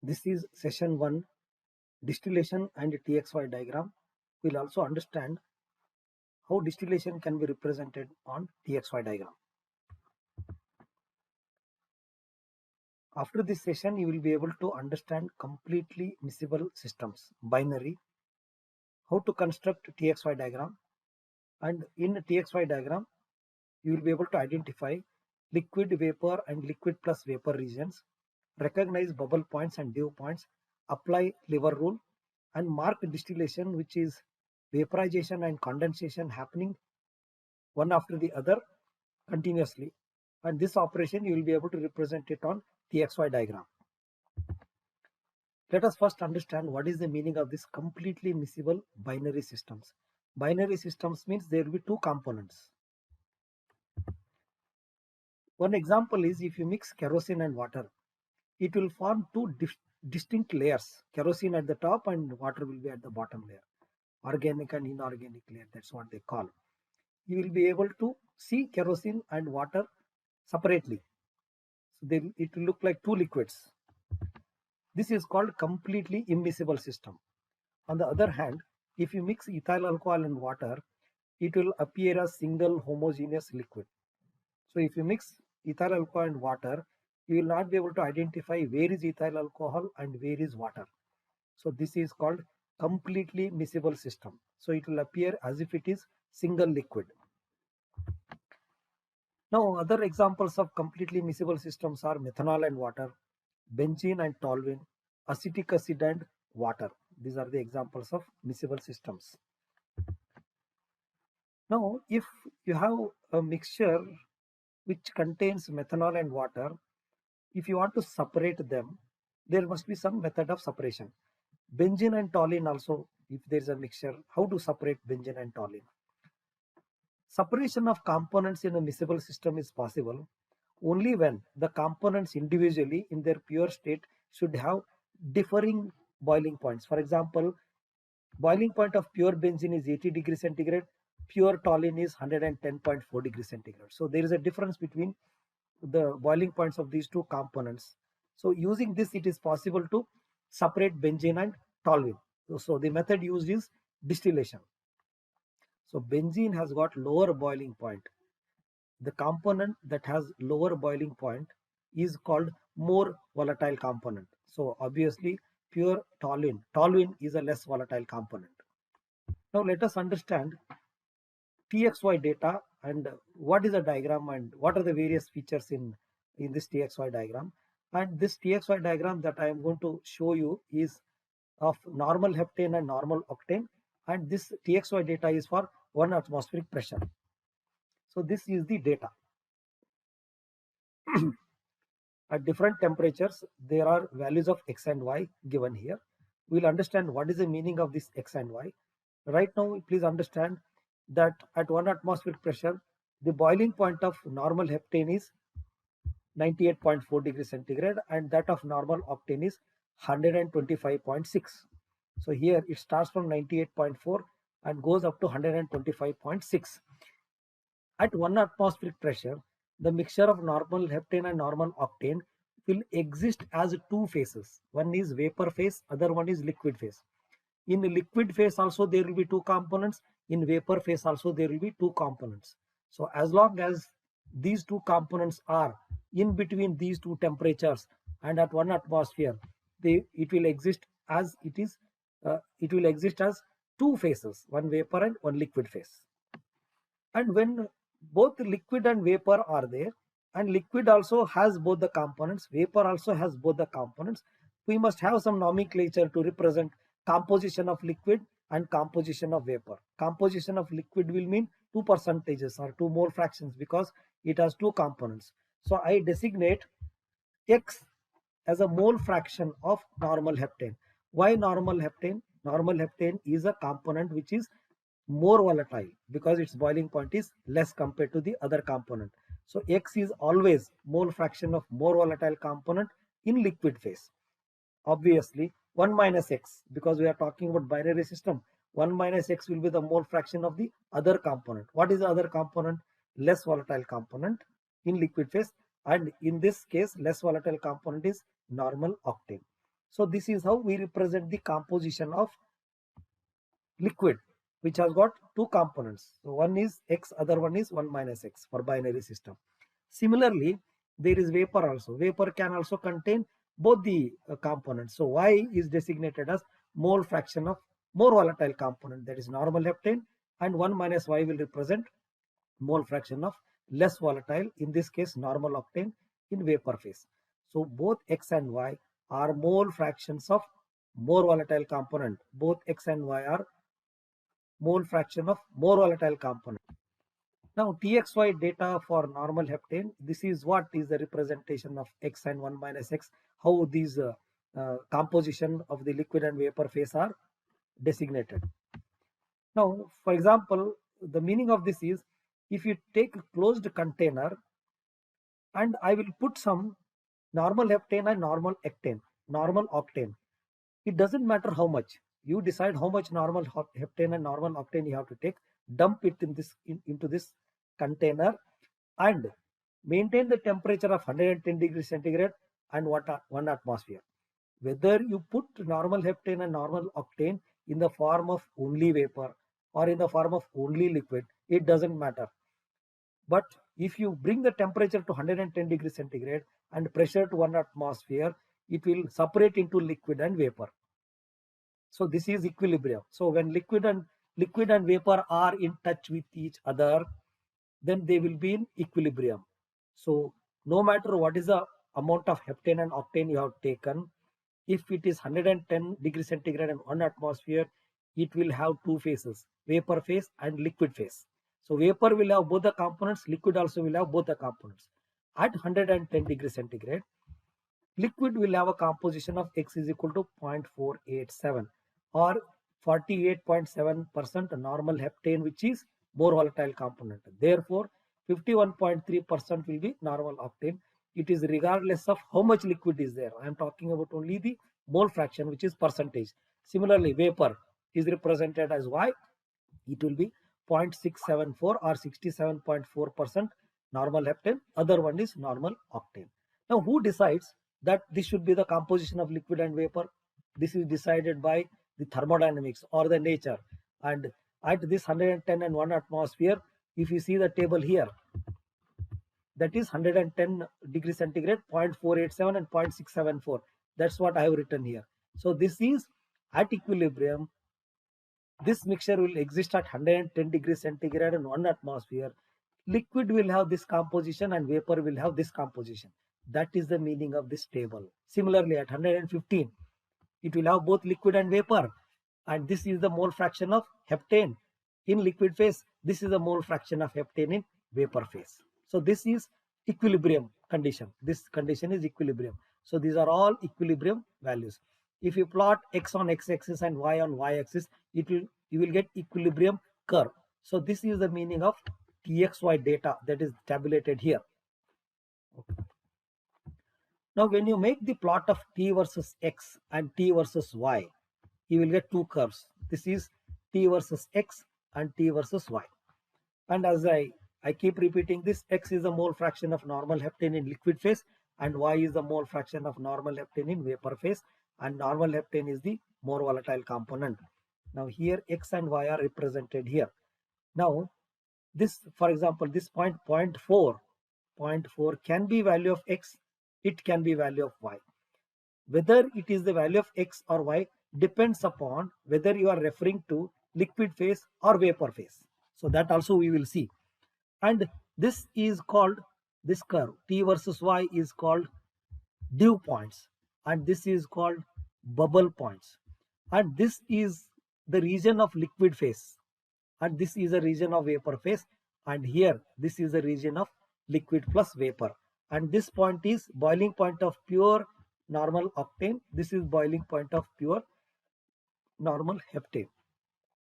This is session 1, distillation and TXY diagram. We'll also understand how distillation can be represented on TXY diagram. After this session, you will be able to understand completely miscible systems, binary, how to construct TXY diagram, and in TXY diagram, you will be able to identify liquid, vapor and liquid plus vapor regions, recognize bubble points and dew points, apply lever rule, and mark distillation, which is vaporization and condensation happening one after the other continuously. And this operation you will be able to represent it on TXY diagram. Let us first understand what is the meaning of this completely miscible binary systems. Binary systems means there will be two components. One example is if you mix kerosene and water, it will form two distinct layers, kerosene at the top and water will be at the bottom layer, organic and inorganic layer, that's what they call. You will be able to see kerosene and water separately. So it will look like two liquids. This is called completely immiscible system. On the other hand, if you mix ethyl alcohol and water, it will appear as single homogeneous liquid. So if you mix ethyl alcohol and water, you will not be able to identify where is ethyl alcohol and where is water. So this is called completely miscible system. So it will appear as if it is single liquid. Now other examples of completely miscible systems are methanol and water, benzene and toluene, acetic acid and water. These are the examples of miscible systems. Now if you have a mixture which contains methanol and water, if you want to separate them, there must be some method of separation. Benzene and toluene also, if there is a mixture, how to separate benzene and toluene? Separation of components in a miscible system is possible only when the components individually in their pure state should have differing boiling points. For example, boiling point of pure benzene is 80 degrees centigrade, pure toluene is 110.4 degrees centigrade. So there is a difference between the boiling points of these two components. So using this, it is possible to separate benzene and toluene. So the method used is distillation. So benzene has got lower boiling point. The component that has lower boiling point is called more volatile component. So obviously pure toluene is a less volatile component. Now let us understand TXY data and what is a diagram and what are the various features in this TXY diagram. And this TXY diagram that I am going to show you is of normal heptane and normal octane, and this TXY data is for 1 atmospheric pressure. So this is the data. At different temperatures, there are values of X and Y given here. We'll understand what is the meaning of this X and Y. Right now, please understand that at 1 atmospheric pressure, the boiling point of normal heptane is 98.4 degrees centigrade and that of normal octane is 125.6. So here it starts from 98.4 and goes up to 125.6. At 1 atmospheric pressure, the mixture of normal heptane and normal octane will exist as two phases. One is vapor phase, other one is liquid phase. In liquid phase also there will be two components. In vapor phase also there will be two components. So as long as these two components are in between these two temperatures and at 1 atmosphere, it will exist as it will exist as two phases, one vapor and one liquid phase. And when both liquid and vapor are there, and liquid also has both the components, vapor also has both the components, we must have some nomenclature to represent composition of liquid and composition of vapor. Composition of liquid will mean 2 percentages or 2 mole fractions because it has two components. So I designate X as a mole fraction of normal heptane. Why normal heptane? Normal heptane is a component which is more volatile because its boiling point is less compared to the other component. So X is always mole fraction of more volatile component in liquid phase. Obviously 1 minus X, because we are talking about binary system, 1 minus X will be the mole fraction of the other component. What is the other component? Less volatile component in liquid phase, and in this case less volatile component is normal octane. So this is how we represent the composition of liquid, which has got two components. So one is x, other one is 1 minus x for binary system. Similarly, there is vapor also. Vapor can also contain both the components. So y is designated as mole fraction of more volatile component, that is normal heptane, and 1 minus y will represent mole fraction of less volatile, in this case normal octane in vapor phase. So both x and y are mole fractions of more volatile component. Both x and y are mole fraction of more volatile component. Now TXY data for normal heptane, this is what is the representation of x and 1 minus x, how these composition of the liquid and vapor phase are designated. Now, for example, the meaning of this is, if you take a closed container and I will put some normal heptane and normal octane. It doesn't matter how much. You decide how much normal heptane and normal octane you have to take, dump it into this container, and maintain the temperature of 110 degrees centigrade and 1 atmosphere. Whether you put normal heptane and normal octane in the form of only vapor or in the form of only liquid, it doesn't matter. But if you bring the temperature to 110 degrees centigrade and pressure to 1 atmosphere, it will separate into liquid and vapor. So this is equilibrium. So when liquid and vapor are in touch with each other, then they will be in equilibrium. So no matter what is the amount of heptane and octane you have taken, if it is 110 degrees centigrade and 1 atmosphere, it will have two phases, vapor phase and liquid phase. So vapor will have both the components, liquid also will have both the components. At 110 degrees centigrade, liquid will have a composition of x is equal to 0.487 or 48.7% normal heptane, which is more volatile component. Therefore, 51.3% will be normal octane. It is regardless of how much liquid is there. I am talking about only the mole fraction, which is percentage. Similarly, vapor is represented as y. It will be 0.674 or 67.4% normal heptane. Other one is normal octane. Now, who decides that this should be the composition of liquid and vapor? This is decided by the thermodynamics or the nature. And at this 110 and 1 atmosphere, if you see the table here, that is 110 degrees centigrade, 0.487 and 0.674. That's what I have written here. So this is at equilibrium. This mixture will exist at 110 degrees centigrade and 1 atmosphere. Liquid will have this composition and vapor will have this composition. That is the meaning of this table. Similarly, at 115, it will have both liquid and vapor. And this is the mole fraction of heptane in liquid phase. This is the mole fraction of heptane in vapor phase. So this is equilibrium condition. This condition is equilibrium. So these are all equilibrium values. If you plot x on x-axis and y on y-axis, you will get equilibrium curve. So this is the meaning of TXY data that is tabulated here. Okay. Now when you make the plot of t versus x and t versus y, you will get two curves. This is t versus x and t versus y. And as I keep repeating this, x is the mole fraction of normal heptane in liquid phase and y is the mole fraction of normal heptane in vapor phase, and normal heptane is the more volatile component. Now here x and y are represented here. Now this, for example, this 0.4 can be value of x, it can be value of y. Whether it is the value of x or y depends upon whether you are referring to liquid phase or vapor phase. So that also we will see. And this is called, this curve t versus y is called dew points, and this is called bubble points, and this is the region of liquid phase, and this is a region of vapor phase, and here this is the region of liquid plus vapor, and this point is boiling point of pure normal octane, this is boiling point of pure normal heptane,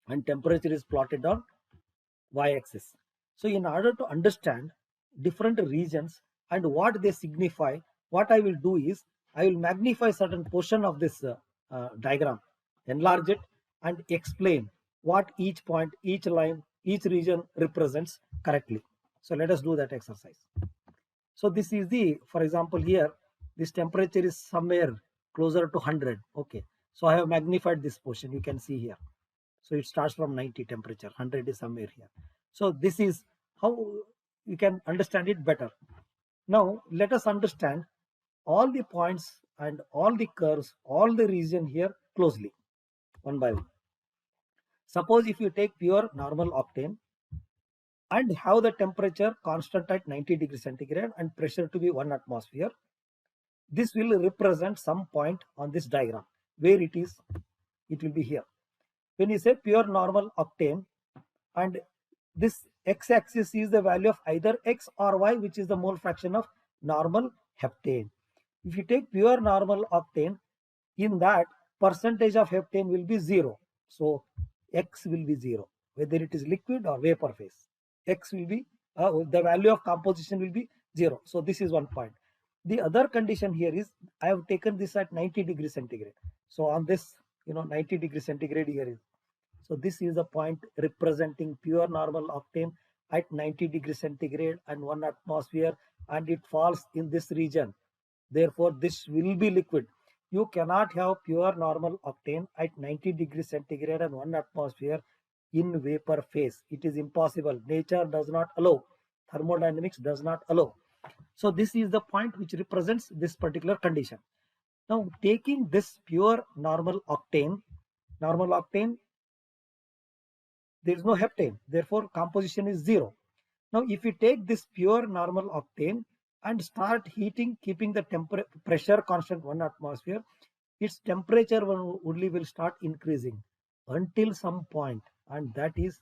and temperature is plotted on y-axis. So in order to understand different regions and what they signify, what I will do is I will magnify certain portion of this diagram, enlarge it and explain what each point, each line, each region represents correctly. So let us do that exercise. So this is the, for example, here this temperature is somewhere closer to 100. Okay, so I have magnified this portion, you can see here. So it starts from 90 temperature, 100 is somewhere here. So this is how you can understand it better. Now let us understand all the points and all the curves, all the region here closely, one by one. Suppose if you take pure normal octane and have the temperature constant at 90 degrees centigrade and pressure to be 1 atmosphere, this will represent some point on this diagram. Where it is? It will be here. When you say pure normal octane, and this x-axis is the value of either x or y, which is the mole fraction of normal heptane. If you take pure normal octane, in that percentage of heptane will be 0. So x will be 0, whether it is liquid or vapor phase. X will be, the value of composition will be 0. So this is one point. The other condition here is I have taken this at 90 degrees centigrade. So on this, 90 degrees centigrade here is. So this is the point representing pure normal octane at 90 degrees centigrade and 1 atmosphere, and it falls in this region. Therefore, this will be liquid. You cannot have pure normal octane at 90 degrees centigrade and 1 atmosphere in vapor phase. It is impossible. Nature does not allow. Thermodynamics does not allow. So this is the point which represents this particular condition. Now taking this pure normal octane, there is no heptane, therefore composition is 0. Now if we take this pure normal octane and start heating, keeping the pressure constant 1 atmosphere, its temperature only will start increasing until some point, and that is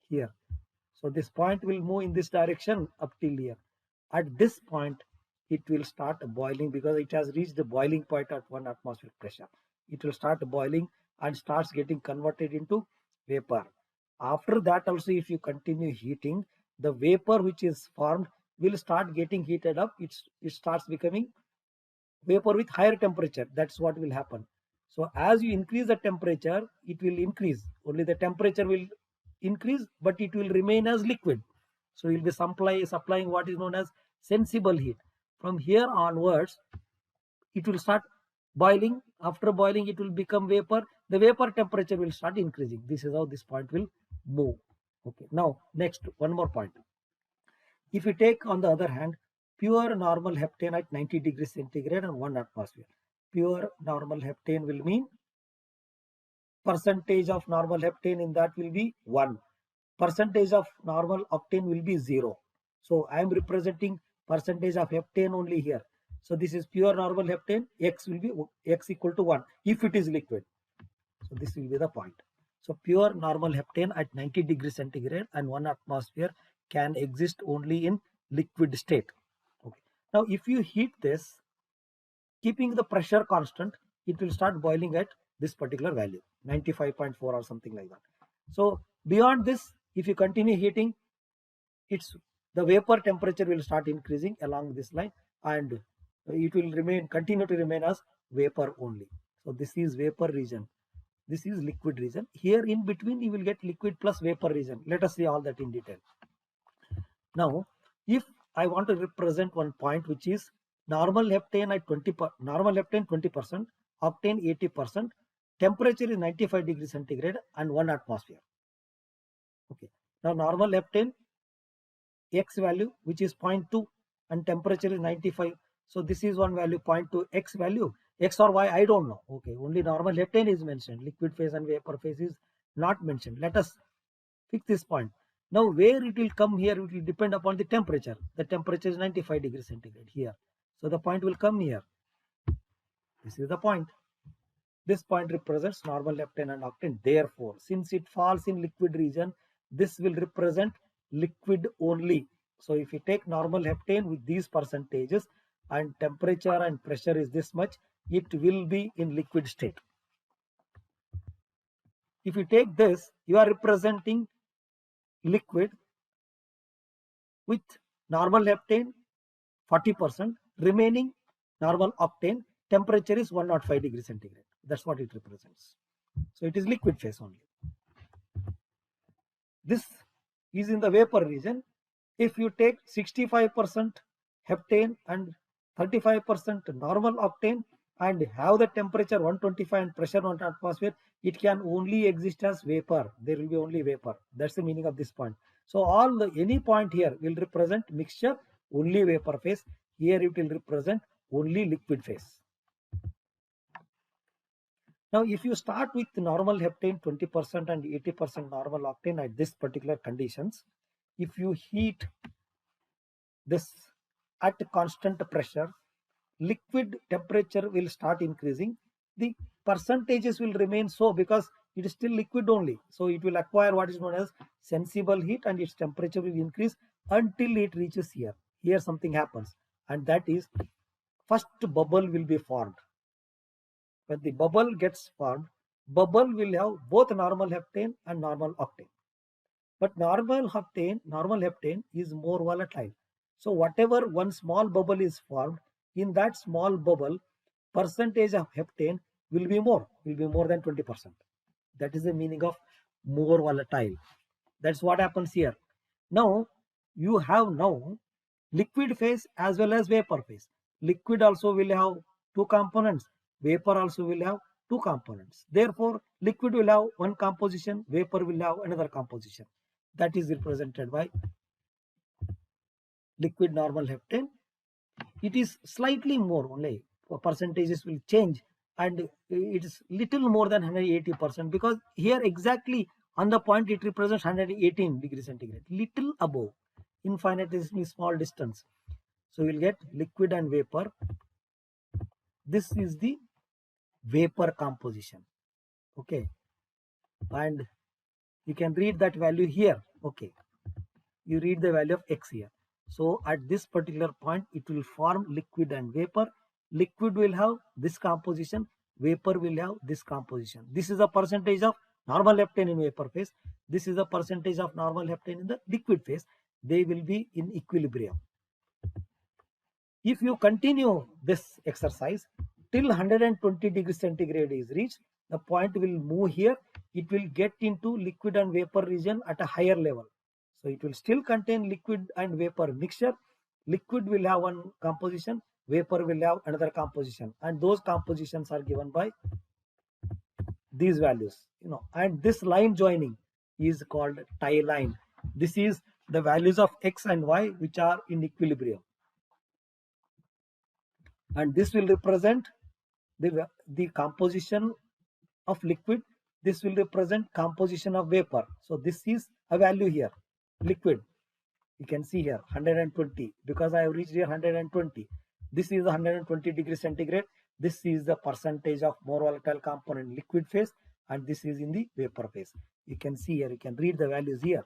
here. So this point will move in this direction up till here. At this point, it will start boiling because it has reached the boiling point at 1 atmospheric pressure. It will start boiling and starts getting converted into vapor. After that also, if you continue heating, the vapor which is formed will start getting heated up. It starts becoming vapor with higher temperature. That's what will happen. So as you increase the temperature, it will increase. Only the temperature will increase, but it will remain as liquid. So you'll be supplying what is known as sensible heat. From here onwards, it will start boiling. After boiling, it will become vapor. The vapor temperature will start increasing. This is how this point will move. Okay. Now, next, one more point. If you take, on the other hand, pure normal heptane at 90 degrees centigrade and 1 atmosphere. Pure normal heptane will mean percentage of normal heptane in that will be 1. Percentage of normal octane will be 0. So I am representing percentage of heptane only here. So this is pure normal heptane. X will be X equal to 1 if it is liquid. So this will be the point. So pure normal heptane at 90 degrees centigrade and 1 atmosphere can exist only in liquid state. Okay. Now if you heat this, keeping the pressure constant, it will start boiling at this particular value, 95.4 or something like that. So beyond this, if you continue heating, the vapor temperature will start increasing along this line, and it will continue to remain as vapor only. So this is vapor region. This is liquid region. Here in between, you will get liquid plus vapor region. Let us see all that in detail. Now, if I want to represent one point which is normal heptane at 20%, octane 80%, temperature is 95 degrees centigrade and 1 atmosphere. Okay. Now normal heptane, X value which is 0.2 and temperature is 95. So this is one value, 0.2 X value. X or Y I don't know. Okay, only normal heptane is mentioned. Liquid phase and vapor phase is not mentioned. Let us fix this point. Now where it will come here, it will depend upon the temperature. The temperature is 95 degrees centigrade here. So the point will come here. This is the point. This point represents normal heptane and octane. Therefore, since it falls in liquid region, this will represent liquid only. So if you take normal heptane with these percentages and temperature and pressure is this much, it will be in liquid state. If you take this, you are representing liquid with normal heptane 40%, remaining normal octane, temperature is 105 degrees centigrade. That's what it represents. So it is liquid phase only. This is in the vapor region. If you take 65% heptane and 35% normal octane, and have the temperature 125 and pressure 1 atmosphere, it can only exist as vapor. There will be only vapor. That's the meaning of this point. So any point here will represent mixture, only vapor phase. Here it will represent only liquid phase. Now, if you start with normal heptane 20% and 80% normal octane at this particular conditions, if you heat this at constant pressure, liquid temperature will start increasing. The percentages will remain so because it is still liquid only. So it will acquire what is known as sensible heat and its temperature will increase until it reaches here. Here something happens, and that is first bubble will be formed. When the bubble gets formed, bubble will have both normal heptane and normal octane. But normal heptane is more volatile. So whatever one small bubble is formed, in that small bubble, percentage of heptane will be more than 20%. That is the meaning of more volatile. That's what happens here. Now you have liquid phase as well as vapor phase. Liquid also will have two components. Vapor also will have two components. Therefore, liquid will have one composition, vapor will have another composition. That is represented by liquid normal heptane. It is slightly more only. Percentages will change and it is little more than 180% because here exactly on the point it represents 118 degrees centigrade. Little above, infinitesimally small distance. So you will get liquid and vapor. This is the vapor composition. Okay. And you can read that value here. Okay. You read the value of X here. So at this particular point, it will form liquid and vapor. Liquid will have this composition. Vapor will have this composition. This is the percentage of normal heptane in vapor phase. This is the percentage of normal heptane in the liquid phase. They will be in equilibrium. If you continue this exercise till 120 degrees centigrade is reached, the point will move here. It will get into liquid and vapor region at a higher level. So it will still contain liquid and vapor mixture. Liquid will have one composition, vapor will have another composition, and those compositions are given by these values. And this line joining is called tie line. This is the values of X and Y which are in equilibrium. And this will represent the composition of liquid. This will represent composition of vapor. So this is a value here, liquid. You can see here 120 because I have reached here 120. This is 120 degrees centigrade. This is the percentage of more volatile component liquid phase, and this is in the vapor phase. You can see here, you can read the values here.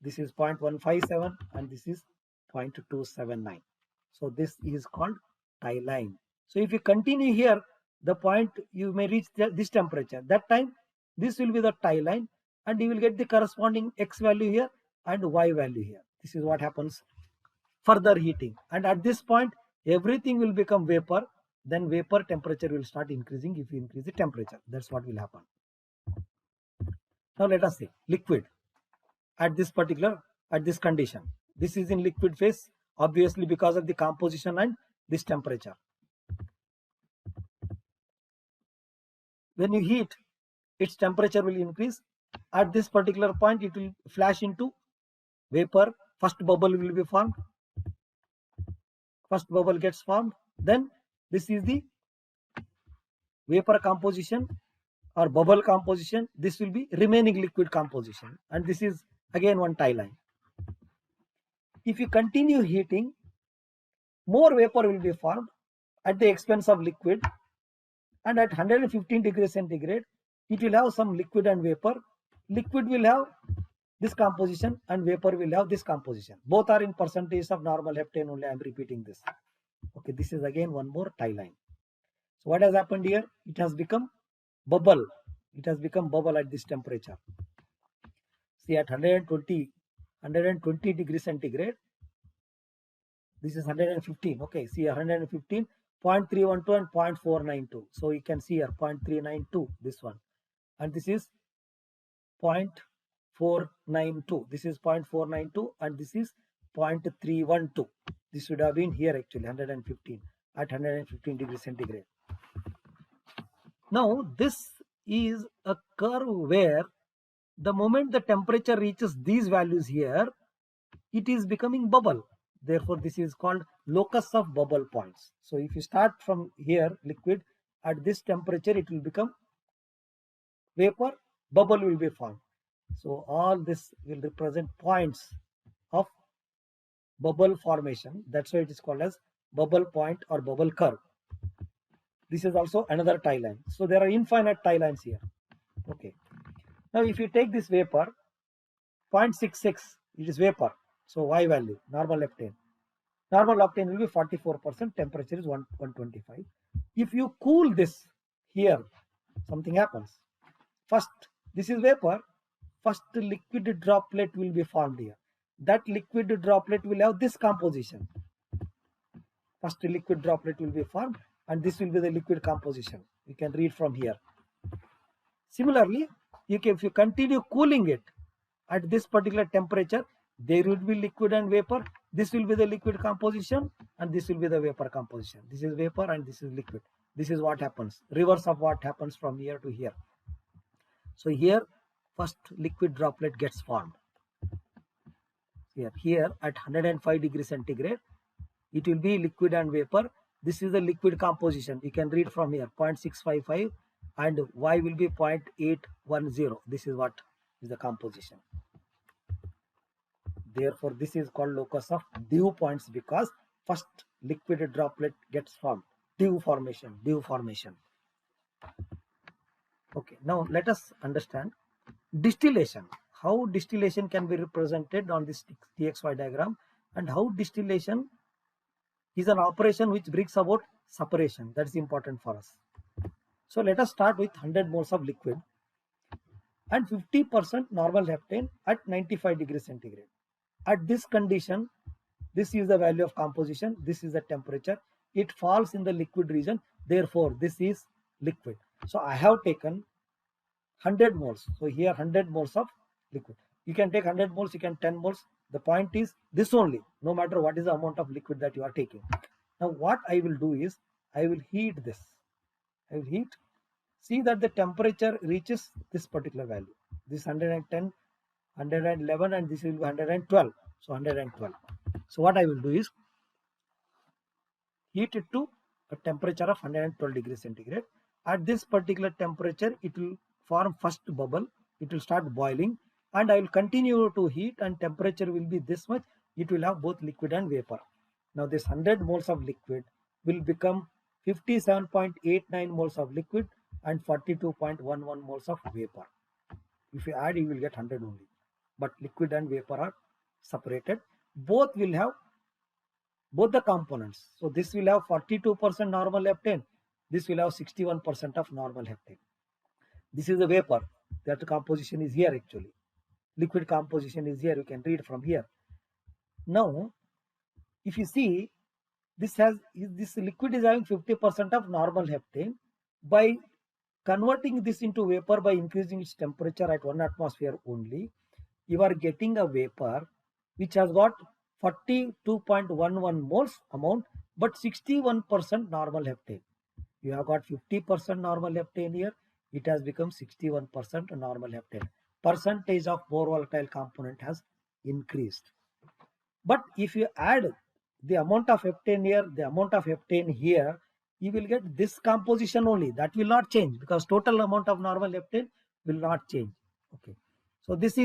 This is 0.157 and this is 0.279. So this is called tie line. So if you continue here, the point you may reach this temperature. That time this will be the tie line and you will get the corresponding X value here and Y value here. This is what happens further heating. And at this point, everything will become vapor. Then vapor temperature will start increasing if you increase the temperature. That's what will happen. Now let us see liquid at this condition. This is in liquid phase, obviously because of the composition and this temperature. When you heat, its temperature will increase. At this particular point, it will flash into vapor. First bubble will be formed. First bubble gets formed. Then this is the vapor composition or bubble composition. This will be remaining liquid composition. And this is again one tie line. If you continue heating, more vapor will be formed at the expense of liquid. And at 115 degrees centigrade, it will have some liquid and vapor. Liquid will have this composition and vapor will have this composition. Both are in percentage of normal heptane only. I am repeating this. Okay, this is again one more tie line. So what has happened here? It has become bubble. It has become bubble at this temperature. See, at 120 degrees centigrade, this is 115. Okay, see 115, 0.312 and 0.492. So you can see here 0.392, this one. And this is 0.492. This is 0.492 and this is 0.312. This should have been here actually 115. at 115 degrees centigrade. Now this is a curve where the moment the temperature reaches these values here, it is becoming bubble. Therefore, this is called locus of bubble points. So if you start from here, liquid, at this temperature, it will become vapor, bubble will be formed. So all this will represent points of bubble formation. That's why it is called as bubble point or bubble curve. This is also another tie line. So there are infinite tie lines here. Okay. Now if you take this vapor, 0.66, it is vapor. So Y value, normal octane. Normal octane will be 44%, temperature is 125. If you cool this here, something happens. First, this is vapor. First liquid droplet will be formed here. That liquid droplet will have this composition. First liquid droplet will be formed and this will be the liquid composition. You can read from here. Similarly, if you continue cooling it at this particular temperature, there will be liquid and vapor. This will be the liquid composition and this will be the vapor composition. This is vapor and this is liquid. This is what happens. Reverse of what happens from here to here. So here first liquid droplet gets formed. Here at 105 degrees centigrade, it will be liquid and vapor. This is the liquid composition. You can read from here 0.655 and Y will be 0.810. This is what is the composition. Therefore, this is called locus of dew points because first liquid droplet gets formed. Dew formation. Okay, now let us understand distillation. How distillation can be represented on this TXY diagram and how distillation is an operation which brings about separation. That is important for us. So let us start with 100 moles of liquid and 50% normal heptane at 95 degrees centigrade. At this condition, this is the value of composition, this is the temperature, it falls in the liquid region, therefore this is liquid. So I have taken 100 moles. So here 100 moles of liquid. You can take 100 moles, you can 10 moles. The point is this only, no matter what is the amount of liquid that you are taking. Now what I will do is, I will heat this. I will heat. See that the temperature reaches this particular value. This 110, 111 and this will be 112. So 112. So what I will do is, heat it to a temperature of 112 degrees centigrade. At this particular temperature, it will form first bubble. It will start boiling and I will continue to heat and temperature will be this much. It will have both liquid and vapor. Now this 100 moles of liquid will become 57.89 moles of liquid and 42.11 moles of vapor. If you add, you will get 100 only. But liquid and vapor are separated. Both will have both the components. So this will have 42% normal heptane. This will have 61% of normal heptane. This is the vapor. That composition is here actually. Liquid composition is here. You can read from here. Now, if you see, this liquid is having 50% of normal heptane. By converting this into vapor by increasing its temperature at 1 atmosphere only, you are getting a vapor which has got 42.11 moles amount but 61% normal heptane. You have got 50% normal heptane here. It has become 61% normal heptane. Percentage of more volatile component has increased. But if you add the amount of heptane here, the amount of heptane here, you will get this composition only. That will not change because total amount of normal heptane will not change. Okay. So this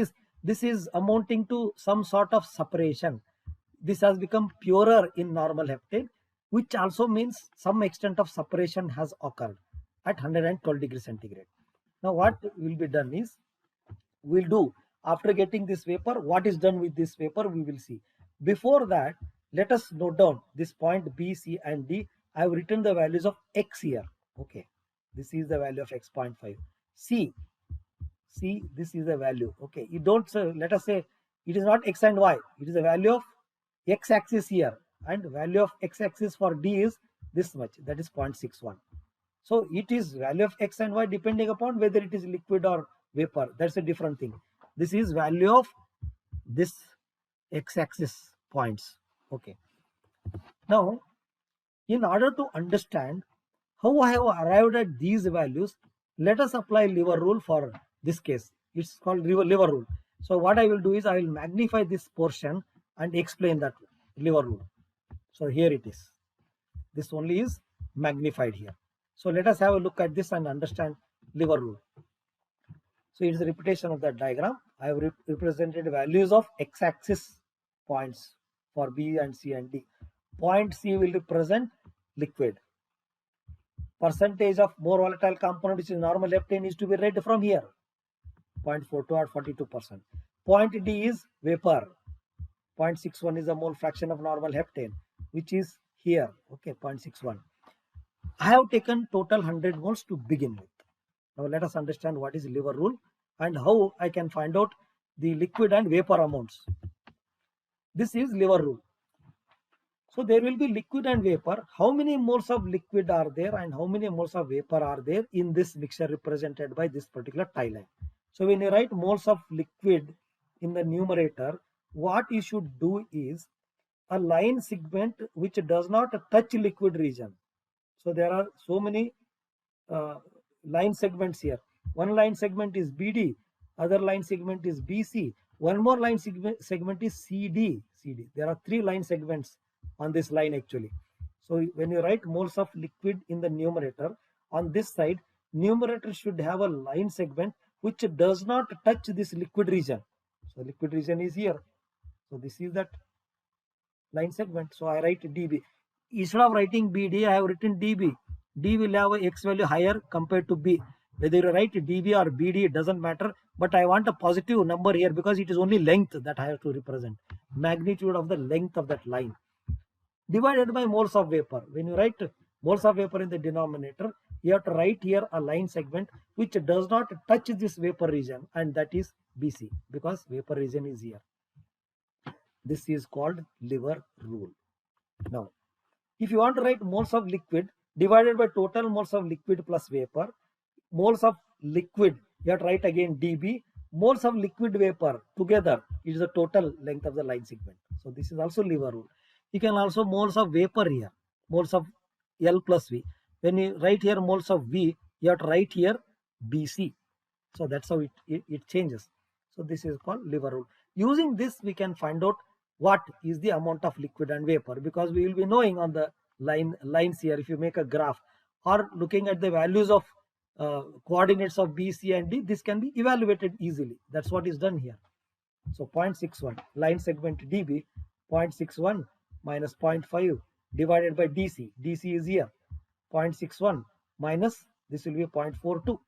is amounting to some sort of separation. This has become purer in normal heptane, which also means some extent of separation has occurred at 112 degrees centigrade. Now what will be done is, we'll do after getting this vapor, what is done with this vapor we will see. Before that, let us note down this point B, C and D. I have written the values of X here. Okay, this is the value of X 0.5. C, this is the value. Okay, you don't say, let us say it is not X and Y, it is the value of X axis here and value of X axis for D is this much, that is 0.61. So it is value of X and Y depending upon whether it is liquid or vapor. That's a different thing. This is value of this X axis points. Okay. Now, In order to understand how I have arrived at these values, let us apply lever rule for this case. It's called lever rule. So what I will do is I will magnify this portion and explain that lever rule. So here it is. This only is magnified here. So let us have a look at this and understand lever rule. So it is a repetition of that diagram. I have represented values of x-axis points for B and C and D. Point C will represent liquid. Percentage of more volatile component, which is normal heptane, is to be read from here. 0.42 or 42%. Point D is vapor. 0.61 is the mole fraction of normal heptane, which is here. Okay, 0.61. I have taken total 100 moles to begin with. Now let us understand what is lever rule and how I can find out the liquid and vapor amounts. This is lever rule. So there will be liquid and vapor. How many moles of liquid are there and how many moles of vapor are there in this mixture represented by this particular tie line? So when you write moles of liquid in the numerator, what you should do is a line segment which does not touch liquid region. So there are so many line segments here. One line segment is BD, other line segment is BC, one more line segment is CD. There are 3 line segments on this line actually. So when you write moles of liquid in the numerator, on this side, numerator should have a line segment which does not touch this liquid region. So liquid region is here. So this is that line segment. So I write DB. Instead of writing BD, I have written DB. D will have a X value higher compared to B. Whether you write DB or BD, it doesn't matter. But I want a positive number here because it is only length that I have to represent. Magnitude of the length of that line. Divided by moles of vapor. When you write moles of vapor in the denominator, you have to write here a line segment which does not touch this vapor region, and that is BC because vapor region is here. This is called lever rule. Now, if you want to write moles of liquid divided by total moles of liquid plus vapor, moles of liquid, you have to write again dB, moles of liquid vapor together is the total length of the line segment. So this is also lever rule. You can also moles of vapor here, moles of L plus V. When you write here moles of V, you have to write here BC. So that's how it changes. So this is called lever rule. Using this, we can find out what is the amount of liquid and vapor, because we will be knowing on the lines here. If you make a graph or looking at the values of coordinates of B, C and D, this can be evaluated easily. That's what is done here. So 0.61 line segment DB, 0.61 minus 0.5 divided by DC. DC is here. 0.61 minus this will be 0.42. So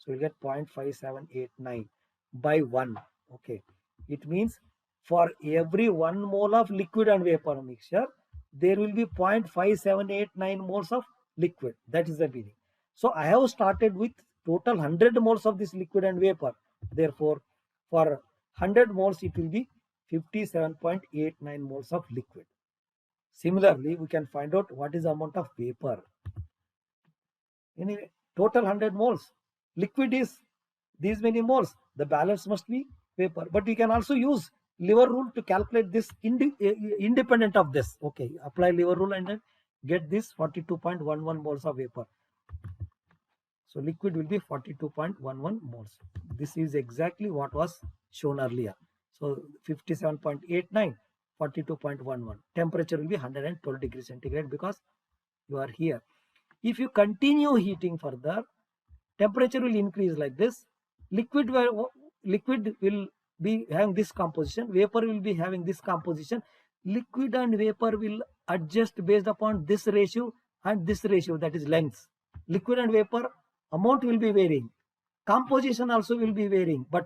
we'll get 0.5789 by 1. Okay. It means for every 1 mole of liquid and vapor mixture, there will be 0.5789 moles of liquid. That is the meaning. So I have started with total 100 moles of this liquid and vapor. Therefore, for 100 moles, it will be 57.89 moles of liquid. Similarly, we can find out what is the amount of vapor. Anyway, total 100 moles. Liquid is these many moles. The balance must be vapor. But we can also use lever rule to calculate this independent of this. Okay, apply lever rule and then get this 42.11 moles of vapor. So liquid will be 42.11 moles. This is exactly what was shown earlier. So 57.89, 42.11. Temperature will be 112 degrees centigrade because you are here. If you continue heating further, temperature will increase like this. Liquid will be having this composition. Vapor will be having this composition. Liquid and vapor will adjust based upon this ratio and this ratio, that is lengths. Liquid and vapor amount will be varying. Composition also will be varying, but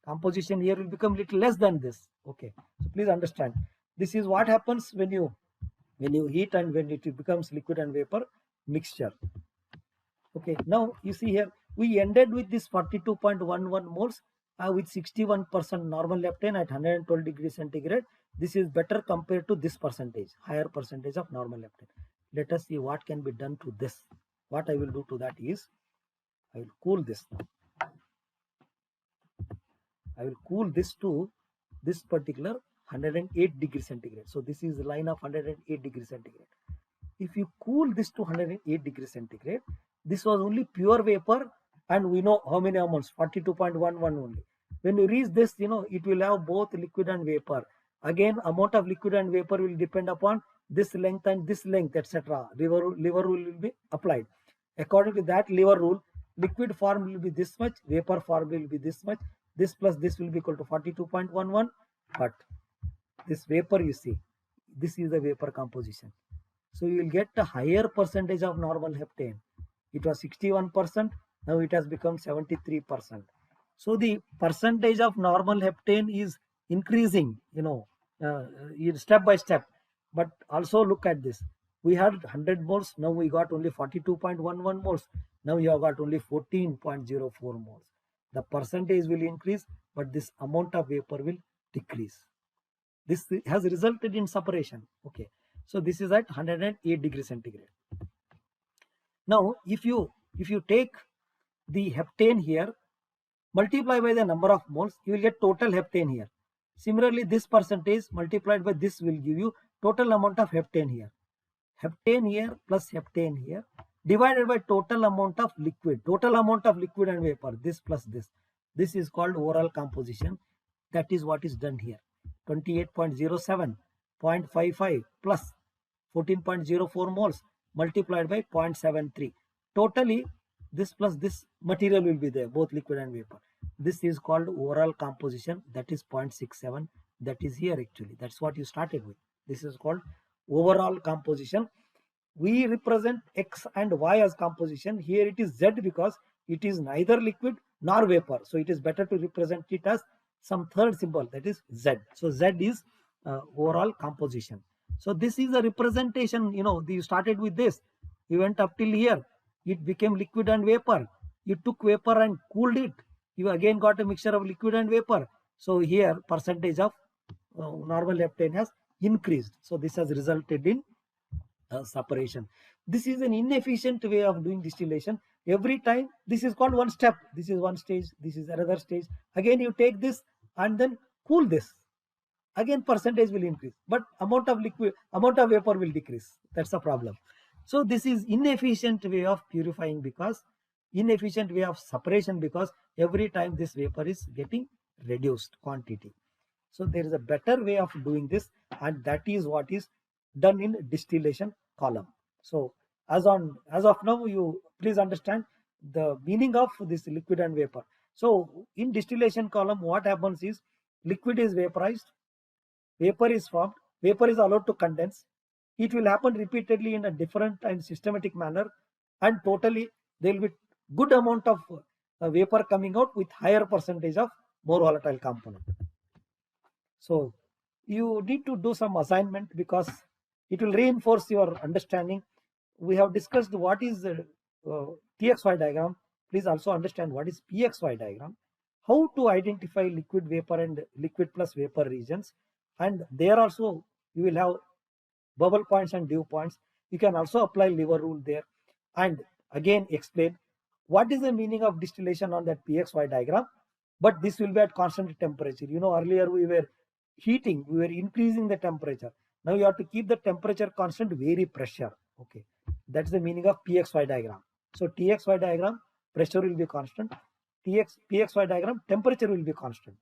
composition here will become little less than this. Okay, so please understand. This is what happens when you heat and when it becomes liquid and vapor mixture. Okay, now you see here we ended with this 42.11 moles with 61% normal heptane at 112 degrees centigrade. This is better compared to this percentage, higher percentage of normal heptane. Let us see what can be done to this. What I will do to that is I will cool this now. I will cool this to this particular 108 degrees centigrade. So this is the line of 108 degrees centigrade. if you cool this to 108 degrees centigrade, this was only pure vapor, and we know how many amounts, 42.11 only. When you reach this, it will have both liquid and vapor. Again, amount of liquid and vapor will depend upon this length and this length, etc. Lever rule will be applied. According to that lever rule, liquid form will be this much, vapor form will be this much. This plus this will be equal to 42.11. But this vapor, you see, this is the vapor composition. So you will get a higher percentage of normal heptane. It was 61%, now it has become 73%. So the percentage of normal heptane is increasing, step by step. But also look at this. We had 100 moles, now we got only 42.11 moles. Now you have got only 14.04 moles. The percentage will increase, but this amount of vapor will decrease. This has resulted in separation. Okay. So this is at 108 degrees centigrade. Now, if you take the heptane here, multiply by the number of moles, you will get total heptane here. Similarly, this percentage multiplied by this will give you total amount of heptane here. Heptane here plus heptane here divided by total amount of liquid and vapor, this plus this. This is called overall composition. That is what is done here. 28.07, 0.55 plus 14.04 moles multiplied by 0.73. Totally, this plus this material will be there, both liquid and vapor. This is called overall composition. That is 0.67. That is here actually. That's what you started with. This is called overall composition. We represent X and Y as composition. Here it is Z because it is neither liquid nor vapor. So it is better to represent it as some third symbol, that is Z. So Z is overall composition. So this is a representation. You started with this. You went up till here. It became liquid and vapor. You took vapor and cooled it. You again got a mixture of liquid and vapor. So here percentage of normal heptane has increased. So this has resulted in separation. This is an inefficient way of doing distillation. Every time, this is called one step. This is one stage. This is another stage. Again, you take this and then cool this. Again, percentage will increase, but amount of vapor will decrease. That's the problem. So this is inefficient way of purifying, because inefficient way of separation, because every time this vapor is getting reduced quantity. So there is a better way of doing this, and that is what is done in distillation column. So as of now, you please understand the meaning of this liquid and vapor. So in distillation column, what happens is liquid is vaporized, vapor is formed, vapor is allowed to condense. It will happen repeatedly in a different and systematic manner, and totally there will be good amount of vapor coming out with higher percentage of more volatile component. So you need to do some assignment, because it will reinforce your understanding. We have discussed what is the TXY diagram. Please also understand what is PXY diagram, how to identify liquid, vapor and liquid plus vapor regions. And there also you will have bubble points and dew points. You can also apply lever rule there, and again explain what is the meaning of distillation on that PXY diagram. But this will be at constant temperature. Earlier we were heating, we were increasing the temperature. Now you have to keep the temperature constant, vary pressure. Okay, that's the meaning of PXY diagram. So TXY diagram, pressure will be constant. PXY diagram, temperature will be constant.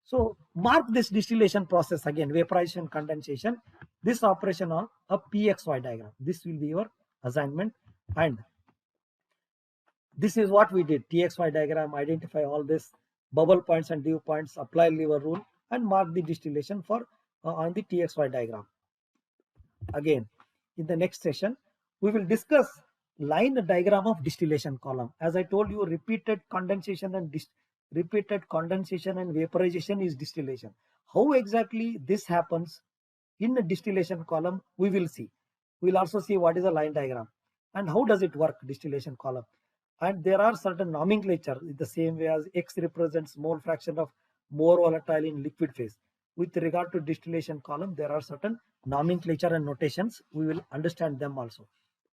So mark this distillation process again, vaporization, condensation, this operation on a PXY diagram. This will be your assignment, and this is what we did. TXY diagram, identify all this bubble points and dew points, apply lever rule, and mark the distillation for on the TXY diagram. Again, in the next session, we will discuss line diagram of distillation column. As I told you, repeated condensation and vaporization is distillation. How exactly this happens in the distillation column, we will see. We will also see what is a line diagram and how does it work, distillation column. And there are certain nomenclature in the same way as X represents mole fraction of more volatile in liquid phase. With regard to distillation column, there are certain nomenclature and notations. We will understand them also.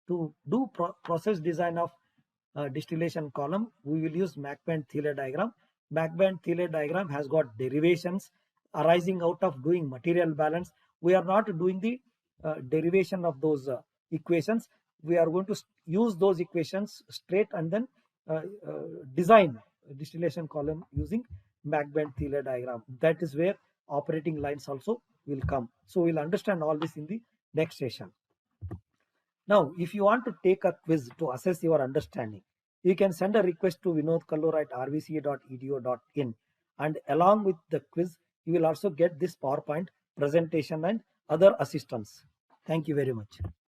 To do process design of distillation column, we will use McBain-Thiele diagram. McBain-Thiele diagram has got derivations arising out of doing material balance. We are not doing the derivation of those equations. We are going to use those equations straight and then design distillation column using McBain-Thiele diagram. That is where operating lines also will come. So we'll understand all this in the next session. Now, if you want to take a quiz to assess your understanding, you can send a request to Vinod Kallur at rvca.edu.in, and along with the quiz, you will also get this PowerPoint presentation and other assistance. Thank you very much.